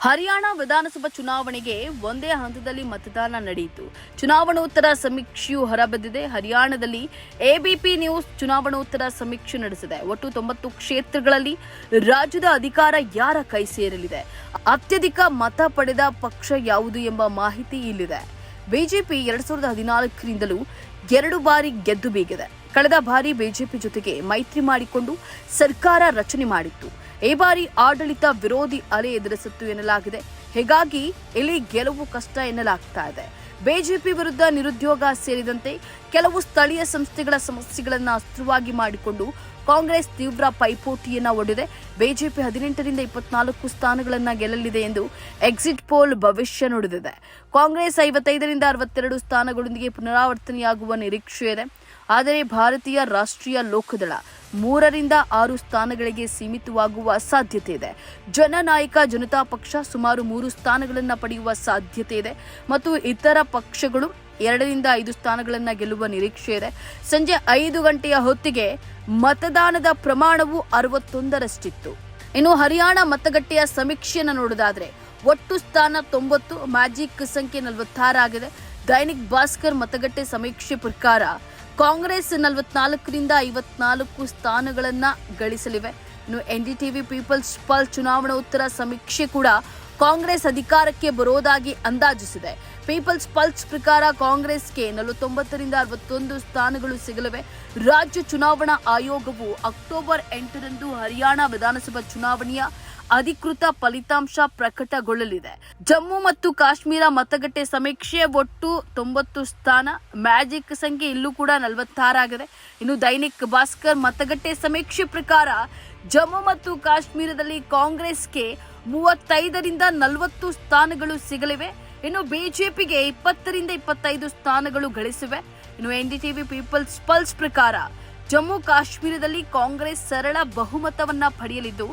ಹರಿಯಾಣ ವಿಧಾನಸಭಾ ಚುನಾವಣೆಗೆ ಒಂದೇ ಹಂತದಲ್ಲಿ ಮತದಾನ ನಡೆಯಿತು. ಚುನಾವಣೋತ್ತರ ಸಮೀಕ್ಷೆಯು ಹೊರಬಿದ್ದಿದೆ. ಹರಿಯಾಣದಲ್ಲಿ ಎಬಿಪಿ ನ್ಯೂಸ್ ಚುನಾವಣೋತ್ತರ ಸಮೀಕ್ಷೆ ನಡೆಸಿದೆ. ಒಟ್ಟು 90 ಕ್ಷೇತ್ರಗಳಲ್ಲಿ ರಾಜ್ಯದ ಅಧಿಕಾರ ಯಾರ ಕೈ ಸೇರಲಿದೆ, ಅತ್ಯಧಿಕ ಮತ ಪಡೆದ ಪಕ್ಷ ಯಾವುದು ಎಂಬ ಮಾಹಿತಿ ಇಲ್ಲಿದೆ. ಬಿಜೆಪಿ 2014ರಿಂದಲೂ 2 ಬಾರಿ ಗೆದ್ದು ಬೀಗಿದೆ. ಕಳೆದ ಬಾರಿ ಬಿಜೆಪಿ ಜೊತೆಗೆ ಮೈತ್ರಿ ಮಾಡಿಕೊಂಡು ಸರ್ಕಾರ ರಚನೆ ಮಾಡಿತ್ತು. ಈ ಬಾರಿ ಆಡಳಿತ ವಿರೋಧಿ ಅಲೆ ಎದುರಿಸಿತ್ತು ಎನ್ನಲಾಗಿದೆ. ಹೀಗಾಗಿ ಇಲ್ಲಿ ಗೆಲುವು ಕಷ್ಟ ಎನ್ನಲಾಗ್ತಾ ಇದೆ. ಬಿಜೆಪಿ ವಿರುದ್ಧ ನಿರುದ್ಯೋಗ ಸೇರಿದಂತೆ ಕೆಲವು ಸ್ಥಳೀಯ ಸಂಸ್ಥೆಗಳ ಸಮಸ್ಯೆಗಳನ್ನು ಅಸ್ತ್ರವಾಗಿ ಮಾಡಿಕೊಂಡು ಕಾಂಗ್ರೆಸ್ ತೀವ್ರ ಪೈಪೋಟಿಯನ್ನ ಒಡ್ಡಿದೆ. ಬಿಜೆಪಿ 18ರಿಂದ 24 ಸ್ಥಾನಗಳನ್ನು ಗೆಲ್ಲಲಿದೆ ಎಂದು ಎಕ್ಸಿಟ್ ಪೋಲ್ ಭವಿಷ್ಯ ನುಡಿದಿದೆ. ಕಾಂಗ್ರೆಸ್ 55ರಿಂದ 62 ಸ್ಥಾನಗಳೊಂದಿಗೆ ಪುನರಾವರ್ತನೆಯಾಗುವ ನಿರೀಕ್ಷೆ ಇದೆ. ಆದರೆ ಭಾರತೀಯ ರಾಷ್ಟ್ರೀಯ ಲೋಕದಳ 3ರಿಂದ 6 ಸ್ಥಾನಗಳಿಗೆ ಸೀಮಿತವಾಗುವ ಸಾಧ್ಯತೆ ಇದೆ. ಜನನಾಯಕ ಜನತಾ ಪಕ್ಷ ಸುಮಾರು 3 ಸ್ಥಾನಗಳನ್ನು ಪಡೆಯುವ ಸಾಧ್ಯತೆ ಇದೆ ಮತ್ತು ಇತರ ಪಕ್ಷಗಳು 2ರಿಂದ 5 ಸ್ಥಾನಗಳನ್ನು ಗೆಲ್ಲುವ ನಿರೀಕ್ಷೆ ಇದೆ. ಸಂಜೆ 5 ಗಂಟೆಯ ಹೊತ್ತಿಗೆ ಮತದಾನದ ಪ್ರಮಾಣವು 61ರಷ್ಟಿತ್ತು. ಇನ್ನು ಹರಿಯಾಣ ಮತಗಟ್ಟೆಯ ಸಮೀಕ್ಷೆಯನ್ನು ನೋಡೋದಾದ್ರೆ ಒಟ್ಟು ಸ್ಥಾನ 90, ಮ್ಯಾಜಿಕ್ ಸಂಖ್ಯೆ 46 ಆಗಿದೆ. ದೈನಿಕ್ ಭಾಸ್ಕರ್ ಮತಗಟ್ಟೆ ಸಮೀಕ್ಷೆ ಪ್ರಕಾರ ಕಾಂಗ್ರೆಸ್ 44ರಿಂದ 54 ಸ್ಥಾನಗಳನ್ನು ಗಳಿಸಲಿವೆ. ಇನ್ನು ಎನ್ಡಿಟಿವಿ ಪೀಪಲ್ಸ್ ಪಲ್ಸ್ ಚುನಾವಣೋತ್ತರ ಸಮೀಕ್ಷೆ ಕೂಡ ಕಾಂಗ್ರೆಸ್ ಅಧಿಕಾರಕ್ಕೆ ಬರೋದಾಗಿ ಅಂದಾಜಿಸಿದೆ. ಪೀಪಲ್ಸ್ ಪಲ್ಸ್ ಪ್ರಕಾರ ಕಾಂಗ್ರೆಸ್ಗೆ 49ರಿಂದ 61 ಸ್ಥಾನಗಳು ಸಿಗಲಿವೆ. ರಾಜ್ಯ ಚುನಾವಣಾ ಆಯೋಗವು ಅಕ್ಟೋಬರ್ 8ರಂದು ಹರಿಯಾಣ ವಿಧಾನಸಭಾ ಚುನಾವಣೆಯ ಅಧಿಕೃತ ಫಲಿತಾಂಶ ಪ್ರಕಟಗೊಳ್ಳಲಿದೆ. ಜಮ್ಮು ಮತ್ತು ಕಾಶ್ಮೀರ ಮತಗಟ್ಟೆ ಸಮೀಕ್ಷೆ ಒಟ್ಟು 90 ಸ್ಥಾನ, ಮ್ಯಾಜಿಕ್ ಸಂಖ್ಯೆ ಇಲ್ಲೂ ಕೂಡ 46 ಆಗಿದೆ. ಇನ್ನು ದೈನಿಕ್ ಭಾಸ್ಕರ್ ಮತಗಟ್ಟೆ ಸಮೀಕ್ಷೆ ಪ್ರಕಾರ ಜಮ್ಮು ಮತ್ತು ಕಾಶ್ಮೀರದಲ್ಲಿ ಕಾಂಗ್ರೆಸ್ಗೆ 35ರಿಂದ 40 ಸ್ಥಾನಗಳು ಸಿಗಲಿವೆ. ಇನ್ನು ಬಿಜೆಪಿಗೆ 20ರಿಂದ 25 ಸ್ಥಾನಗಳು ಗಳಿಸಿವೆ. ಇನ್ನು ಎನ್ಡಿಟಿವಿ ಪೀಪಲ್ಸ್ ಪಲ್ಸ್ ಪ್ರಕಾರ ಜಮ್ಮು ಕಾಶ್ಮೀರದಲ್ಲಿ ಕಾಂಗ್ರೆಸ್ ಸರಳ ಬಹುಮತವನ್ನ ಪಡೆಯಲಿದ್ದು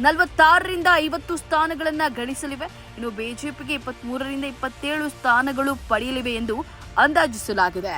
46ರಿಂದ 50 ಸ್ಥಾನಗಳನ್ನು ಗಳಿಸಲಿವೆ. ಇನ್ನು ಬಿಜೆಪಿಗೆ 23ರಿಂದ 27 ಸ್ಥಾನಗಳು ಪಡೆಯಲಿವೆ ಎಂದು ಅಂದಾಜಿಸಲಾಗಿದೆ.